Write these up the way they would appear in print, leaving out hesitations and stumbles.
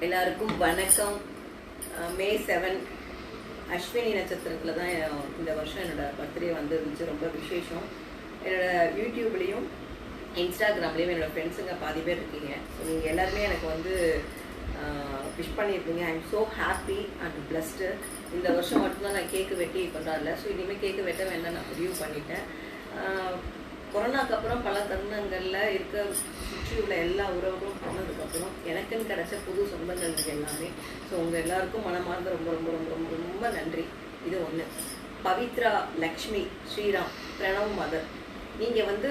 எல்லாருக்கும் வணக்கம். மே 7 அஸ்வினி நட்சத்திரத்தில் தான் இந்த வருஷம் என்னோட பர்த்டே வந்து இருந்துச்சு. ரொம்ப விசேஷம். என்னோட யூடியூப்லேயும் இன்ஸ்டாகிராம்லேயும் என்னோடய ஃப்ரெண்ட்ஸுங்க பாதி பேர் இருக்கீங்க. ஸோ நீங்கள் எல்லாருமே எனக்கு வந்து விஷ் பண்ணியிருக்கீங்க. I am so happy and blessed. இந்த வருஷம் மட்டும்தான் நான் கேக்கு வெட்டி கொண்டாடல. ஸோ இனிமேல் கேக்கு வெட்ட வேண்டாம் நான் முடிவு பண்ணிட்டேன். கொரோனாக்கு அப்புறம் பல தருணங்களில் இருக்க சுற்றி உள்ள எல்லா உறவுகளும் போனதுக்கப்புறம் எனக்குன்னு கிடைச்ச புது சொந்தங்கள் எல்லாமே. ஸோ உங்கள் எல்லாருக்கும் மனமார்ந்த ரொம்ப ரொம்ப ரொம்ப ரொம்ப ரொம்ப நன்றி. இது ஒன்று. பவித்ரா, லக்ஷ்மி, ஸ்ரீராம், பிரணவ் மதர், நீங்கள் வந்து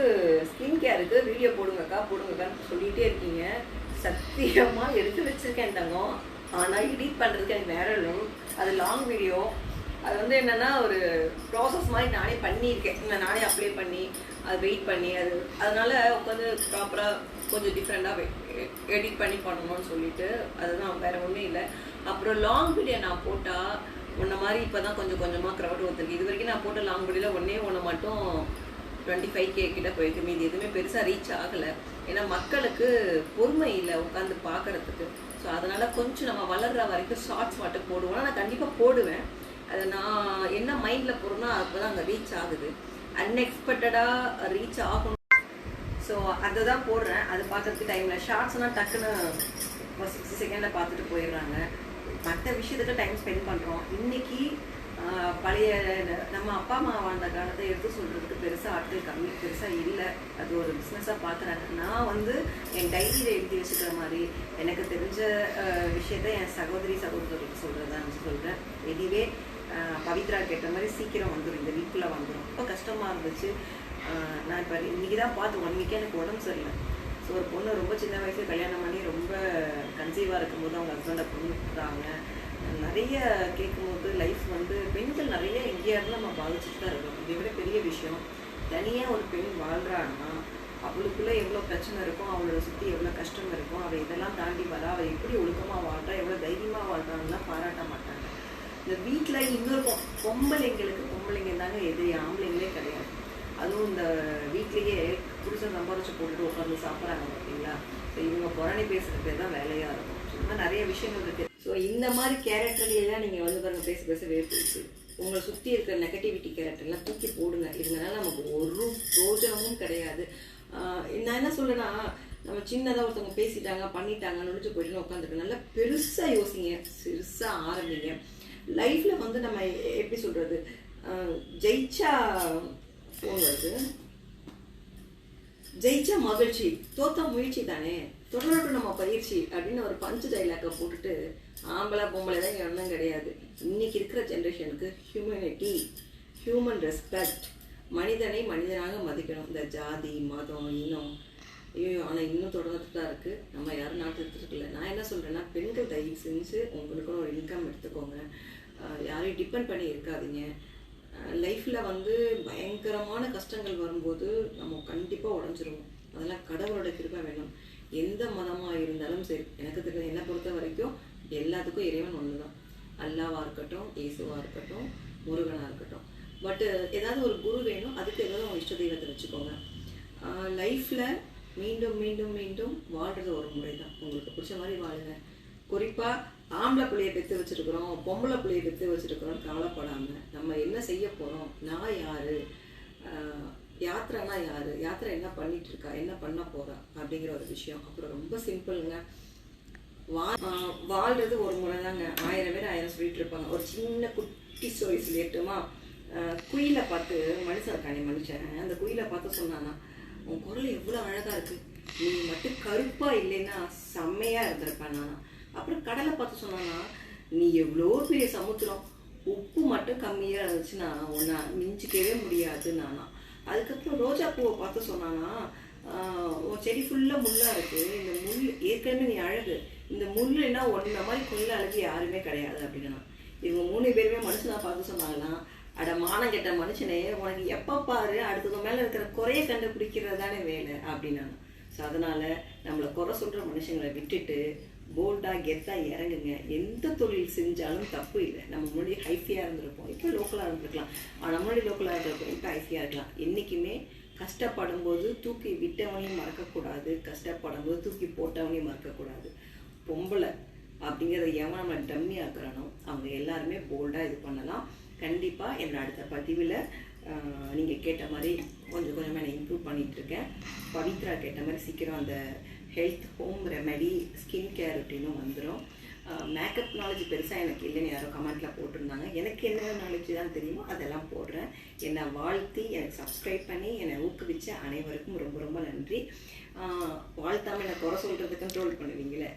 ஸ்கின் கேருக்கு வீடியோ போடுங்கக்கான்னு சொல்லிகிட்டே இருக்கீங்க. சத்தியமாக எடுத்து வச்சுருக்கேன் தங்கம். ஆனால் எடிட் பண்ணுறதுக்கு எனக்கு நேரம் இல்லை. அது லாங் வீடியோ. அது வந்து என்னென்னா ஒரு ப்ராசஸ் மாதிரி நானே பண்ணியிருக்கேன். நானே அப்ளை பண்ணி அது வெயிட் பண்ணி அதனால் உட்காந்து ப்ராப்பராக கொஞ்சம் டிஃப்ரெண்ட்டாக எடிட் பண்ணி பண்ணணும்னு சொல்லிட்டு அதுதான், வேறு ஒன்றும் இல்லை. அப்புறம் லாங் வீடியோ நான் போட்டால் உன்ன மாதிரி இப்போ தான் கொஞ்சம் கொஞ்சமாக க்ரௌட் வந்துருக்கு. இது வரைக்கும் நான் போட்ட லாங் வீடியோவில் ஒன்று மட்டும் 25K கிட்ட போயிருக்கு. மீது எதுவுமே பெருசாக ரீச் ஆகலை. ஏன்னா மக்களுக்கு பொறுமை இல்லை உட்காந்து பார்க்குறதுக்கு. ஸோ அதனால் கொஞ்சம் நம்ம வளர்கிற வரைக்கும் ஷார்ட்ஸ் மட்டும் போடுவோம். நான் கண்டிப்பாக போடுவேன். அது நான் என்ன மைண்டில் போகிறேன்னா அப்போ தான் அங்கே ரீச் ஆகுது. அன்எக்ஸ்பெக்டடாக ரீச் ஆகணும். ஸோ அதை தான் போடுறேன். அது பார்க்கறதுக்கு டைமில் ஷார்ட்ஸ்னால் டக்குன்னு ஒரு 60 செகண்டில் பார்த்துட்டு போயிடுறாங்க. மற்ற விஷயத்துக்கு டைம் ஸ்பெண்ட் பண்ணுறோம். இன்றைக்கி பழைய நம்ம அப்பா அம்மா வாழ்ந்த காலத்தை எடுத்து சொல்கிறதுக்கு பெருசாக ஆட்கள் கம்மி, பெருசாக இல்லை. அது ஒரு பிஸ்னஸாக பார்க்குறாங்க. நான் வந்து என் டைரியில் எழுதி வச்சுக்கிற மாதிரி எனக்கு தெரிஞ்ச விஷயத்த என் சகோதரிக்கு சொல்கிறதான்னு சொல்கிறேன். எதுவே பவித்ரா கேட்ட மாதிரி சீக்கிரம் வந்துடும், இந்த வீக்குள்ளே வந்துடும். ரொம்ப கஷ்டமாக இருந்துச்சு. நான் இப்போ இன்றைக்கி தான் பார்த்து 1 வீக்கே எனக்கு உடம்பு சரியில்லை. ஸோ ஒரு பொண்ணு ரொம்ப சின்ன வயசுல கல்யாணம் பண்ணி ரொம்ப கன்சீவாக இருக்கும்போது அவங்க ஹஸ்பண்டை பொண்ணுறாங்க. நிறைய கேட்கும்போது லைஃப் வந்து பெண்கள் நிறைய எங்கேயா இருந்து நம்ம பாதிச்சுட்டு தான் இருக்கோம். இதை விட பெரிய விஷயம், தனியாக ஒரு பெண் வாழ்கிறான்னா அவளுக்குள்ளே எவ்வளோ பிரச்சனை இருக்கும், அவளோட சுற்றி எவ்வளோ கஷ்டம் இருக்கும். அவள் இதெல்லாம் தாண்டி வரா, அவள் எப்படி ஒழுக்கமாக வாழ்றா, எவ்வளோ தைரியமாக வாழ்றான்லாம் பாராட்ட மாட்டாங்க. இந்த வீட்டில் இன்னொரு பொம்பளைங்க தாங்க எது, ஆம்பளைங்களே கிடையாது. அதுவும் இந்த வீட்லேயே புருஷன் சம்பாரிச்சு போட்டுட்டு உட்காந்து சாப்பிட்றாங்க பார்த்தீங்களா. ஸோ இவங்க புறணி பேசுகிறதுக்கு தான் வேலையாக இருக்கும். ஸோ இந்த மாதிரி நிறைய விஷயங்கள் இருக்குது. ஸோ இந்த மாதிரி கேரக்டர்களெல்லாம் நீங்கள் வந்து பாருங்கள் பேச வேறுபடுச்சு. உங்களை சுற்றி இருக்கிற நெகட்டிவிட்டி கேரக்டர்லாம் தூக்கி போடுங்க. இதனால நமக்கு ஒரு பிரோஜனமும் கிடையாது. நான் என்ன சொல்கிறேன்னா, நம்ம சின்னதாக ஒருத்தவங்க பேசிட்டாங்க பண்ணிட்டாங்க நொடிச்சு போயிட்டுன்னு உட்காந்துருக்கு. நல்லா பெருசாக யோசிங்க, பெருசாக ஆரம்பிங்க. லைஃப்பில் வந்து நம்ம எப்படி சொல்கிறது, ஜெயிச்சா மகிழ்ச்சி, தோத்தா முயற்சி தானே, தொடரட்டும் நம்ம பயிற்சி அப்படின்னு ஒரு பஞ்சு டைலாக்கை போட்டுட்டு ஆம்பளை பொம்பளை தான் ஒன்றும் கிடையாது. இன்னைக்கு இருக்கிற ஜென்ரேஷனுக்கு ஹியூமனிட்டி, ஹியூமன் ரெஸ்பெக்ட், மனிதனை மனிதனாக மதிக்கணும். இந்த ஜாதி மதம் இன்னும் ஆனால் இன்னும் தொடர்ந்துட்டு தான் இருக்குது. நம்ம யாரும் நாட்டு எடுத்துருக்குல்ல. நான் என்ன சொல்கிறேன்னா, பெண்கள் தயவு செஞ்சு உங்களுக்குன்னு ஒரு இன்கம் எடுத்துக்கோங்க. யாரையும் டிபெண்ட் பண்ணி இருக்காதீங்க. லைஃப்பில் வந்து பயங்கரமான கஷ்டங்கள் வரும்போது நம்ம கண்டிப்பாக உடஞ்சிருவோம். அதெல்லாம் கடவுளோட கிருபை வேணும். எந்த மதமாக இருந்தாலும் சரி, எனக்கு தெரிஞ்ச என்னை பொறுத்த வரைக்கும் எல்லாத்துக்கும் இறைவன் ஒன்று தான். அல்லாவாக இருக்கட்டும், இயேசுவாக இருக்கட்டும், முருகனாக இருக்கட்டும். பட்டு ஏதாவது ஒரு குரு வேணும். அதுக்கு ஏதாவது உங்கள் இஷ்ட தெய்வத்தை வச்சுக்கோங்க. லைஃப்பில் மீண்டும் மீண்டும் மீண்டும் வாழ்கிறது ஒரு முறை தான். உங்களுக்கு பிடிச்ச மாதிரி வாழுங்க. குறிப்பாக ஆம்பளை பிள்ளையை பெற்று வச்சுருக்குறோம், பொம்பளை பிள்ளையை பெற்று வச்சுருக்குறோம் கவலைப்படாமல் நம்ம என்ன செய்ய போகிறோம், நான் யார், யாத்திரைனா யார், யாத்திரை என்ன பண்ணிட்டு இருக்கா, என்ன பண்ண போகிறா அப்படிங்கிற ஒரு விஷயம். அப்புறம் ரொம்ப சிம்பிளுங்க. வாழ்கிறது ஒரு முறை தாங்க. 1000 பேர் 1000 சொல்லிட்டு இருப்பாங்க. ஒரு சின்ன குட்டி ஸ்டோரி சொல்லிட்டுமா. குயிலை பார்த்து மனுஷன் அந்த குயிலை பார்த்து சொன்னானா, உன் குரல் எவ்வளோ அழகாக இருக்குது, நீ மட்டும் கருப்பாக இல்லைன்னா செம்மையாக இருந்திருப்பேன் நானா. அப்புறம் கடலை பார்த்து சொன்னானா, நீ எவ்வளோ பெரிய சமுத்திரம், உப்பு மட்டும் கம்மியாக இருந்துச்சுன்னா உன்னை மிஞ்சிக்கவே முடியாது நானா. அதுக்கப்புறம் ரோஜா பூவை பார்த்து சொன்னானா, உன் செடி ஃபுல்லாக முள்ளாக இருக்குது, இந்த முள் ஏற்கனவே நீ அழகு, இந்த முள்ளுன்னா ஒன்றை மாதிரி கொள்ள அழகு யாருமே கிடையாது அப்படின்னா. இவங்க 3 பேருமே மனுஷனாக பார்த்து சொன்னாங்கன்னா, அட மானம் கெட்ட மனுஷனே, உனக்கு எப்போ பாரு அடுத்தது மேலே இருக்கிற குறைய கண்டுபிடிக்கிறது தானே வேலை அப்படின்னாங்க. ஸோ அதனால் நம்மளை குறை சொல்கிற மனுஷங்களை விட்டுட்டு போல்டாக கெத்தாக இறங்குங்க. எந்த தொழில் செஞ்சாலும் தப்பு இல்லை. நம்ம முன்னாடி ஹைஃபியாக இருந்திருப்போம், இப்போ லோக்கலாக இருந்திருக்கலாம். ஆனால் முன்னாடி லோக்கலாக இருந்திருப்போம், இப்போ ஹைஃபியாக இருக்கலாம். என்றைக்குமே கஷ்டப்படும் போது தூக்கி விட்டவனையும் மறக்கக்கூடாது, கஷ்டப்படும் போது தூக்கி போட்டவனையும் மறக்கக்கூடாது. பொம்பளை அப்படிங்கிறத எவன் நம்ம டம்மி ஆக்குறானோ அவங்க எல்லாருமே போல்டாக இது பண்ணலாம். கண்டிப்பாக என்னோட அடுத்த பதிவில் நீங்கள் கேட்ட மாதிரி கொஞ்சம் கொஞ்சமாக நான் இம்ப்ரூவ் பண்ணிகிட்ருக்கேன். பவித்ரா கேட்ட மாதிரி சீக்கிரம் அந்த health home remedy skin care அப்படின்னும் வந்துடும். மேக்கப் நாலேஜ் பெருசாக எனக்கு இல்லைன்னு யாரோ கமெண்ட்டில் போட்டிருந்தாங்க. எனக்கு என்ன நாலேஜ் தான் தெரியுமோ அதெல்லாம் போடுறேன். என்னை வாழ்த்தி எனக்கு சப்ஸ்கிரைப் பண்ணி என்னை ஊக்குவிச்ச அனைவருக்கும் ரொம்ப ரொம்ப நன்றி. வாழ்த்தாமல் என்னை குறை சொல்கிறதுக்கு ட்ரோல் பண்ணுவீங்களே.